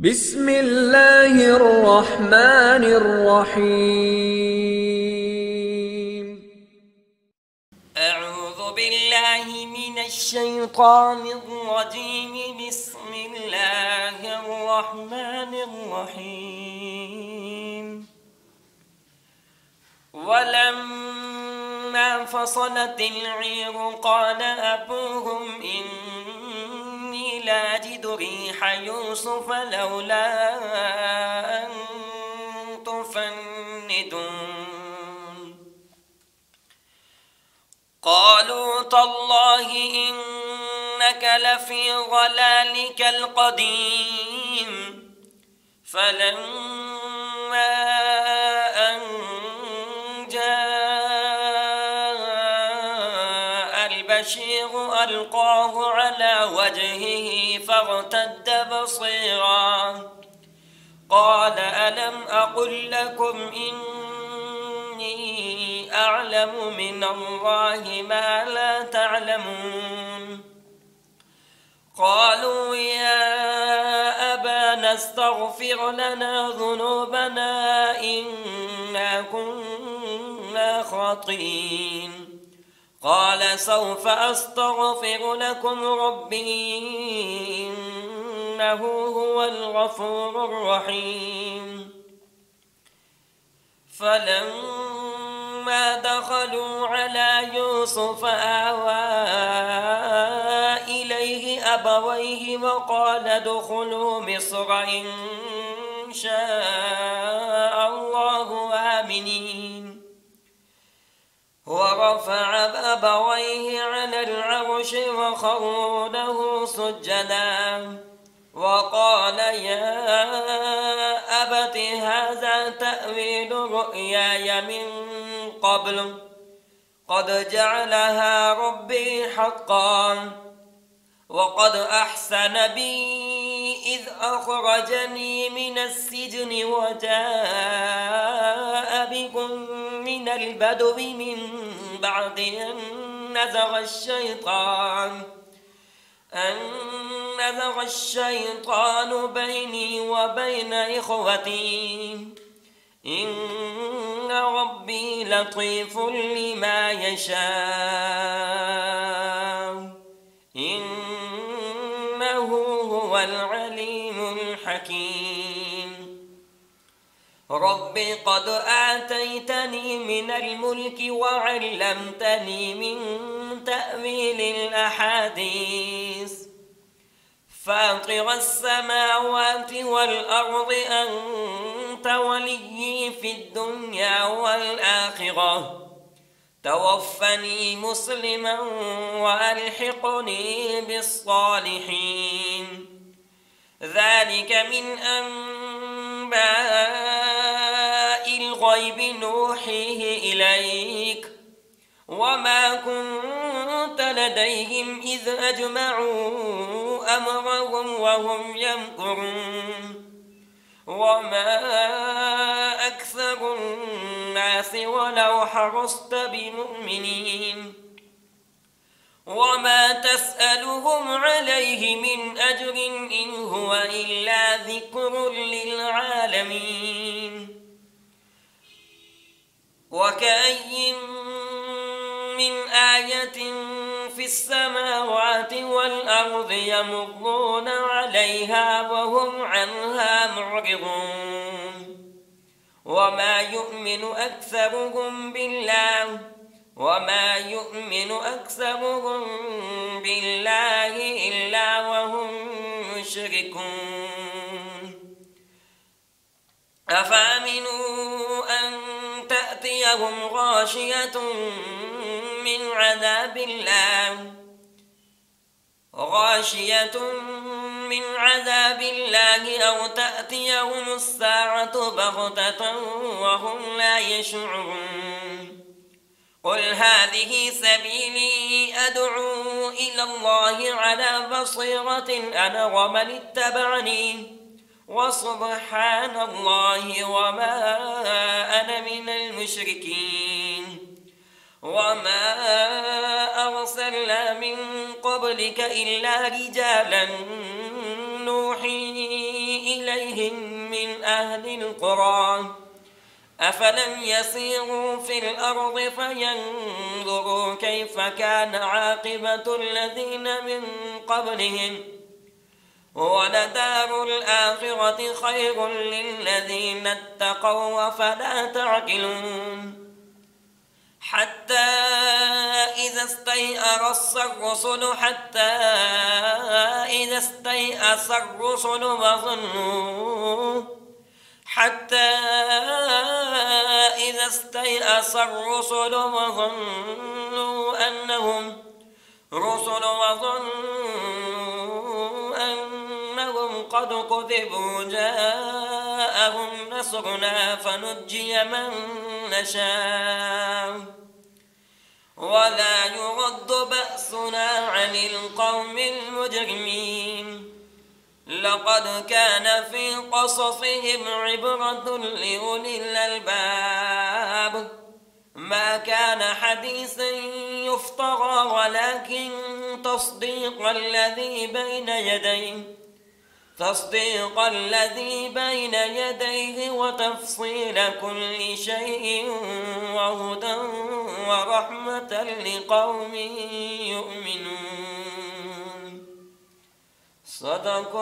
بسم الله الرحمن الرحيم. أعوذ بالله من الشيطان الرجيم. بسم الله الرحمن الرحيم. ولما فصلت العير قال أبوهم إني لأجد ريح يوسف لولا أن تفندون. قالوا تالله إنك لفي ضلالك القديم. فلما أن جاء البشير ألقاه على وجهه فارتد بصيرا. قال ألم أقل لكم إني أعلم من الله ما لا تعلمون. قالوا يا أبانا استغفر لنا ذنوبنا إنا كنا خاطئين. قال سوف أستغفر لكم ربي إنه هو الغفور الرحيم. فلما دخلوا على يوسف آوى إليه أبويه وقال ادخلوا مصر إن شاء الله آمنين. ورفع أبويه على العرش وخروا له سجدا وقال يا أبت هذا تأويل رؤياي من قبل قد جعلها ربي حقا وقد أحسن بي إذ أخرجني من السجن وجاء بكم من البدو من بعد أن نزغ الشيطان بيني وبين إخوتي إن ربي لطيف لما يشاء إنه هو العليم الحكيم. رب قد آتيتني من الملك وعلمتني من تأويل الأحاديث فاطر السماوات والأرض أنت وليي في الدنيا والآخرة توفني مسلما وألحقني بالصالحين. ذلك من أنباء الغيب نوحيه إليك وما كنت لديهم إذ أجمعوا أمرهم وهم يمكرون. وما أكثر الناس ولو حرصت بمؤمنين وما تسألهم عليه من أجر إن هو إلا ذكر للعالمين. وكأي من آية في السماوات والأرض يمرون عليها وهم عنها معرضون. وما يؤمن أكثرهم بالله إلا وهم مشركون. أفأمنوا أن تأتيهم غاشية من عذاب الله أو تأتيهم الساعة بغتة وهم لا يشعرون. قل هذه سبيلي أدعو إلى الله على بصيرة أنا ومن اتبعني وسبحان الله وما أنا من المشركين. وما أرسلنا من قبلك إلا رجالا نوحي إليهم من أهل القرى أفلم يسيروا في الأرض فينظروا كيف كان عاقبة الذين من قبلهم ولدار الآخرة خير للذين اتقوا أفلا تعقلون حتى إذا استيأس الرسل وظنوا أنهم قد كذبوا جاءهم نصرنا فنجي من نشاء ولا يرد بأسنا عن القوم المجرمين لقد كان في قصصهم عبرة لأولي الألباب ما كان حديثا يفترى ولكن تصديق الذي بين يديه وتفصيل كل شيء وهدى ورحمة لقوم يؤمنون صدق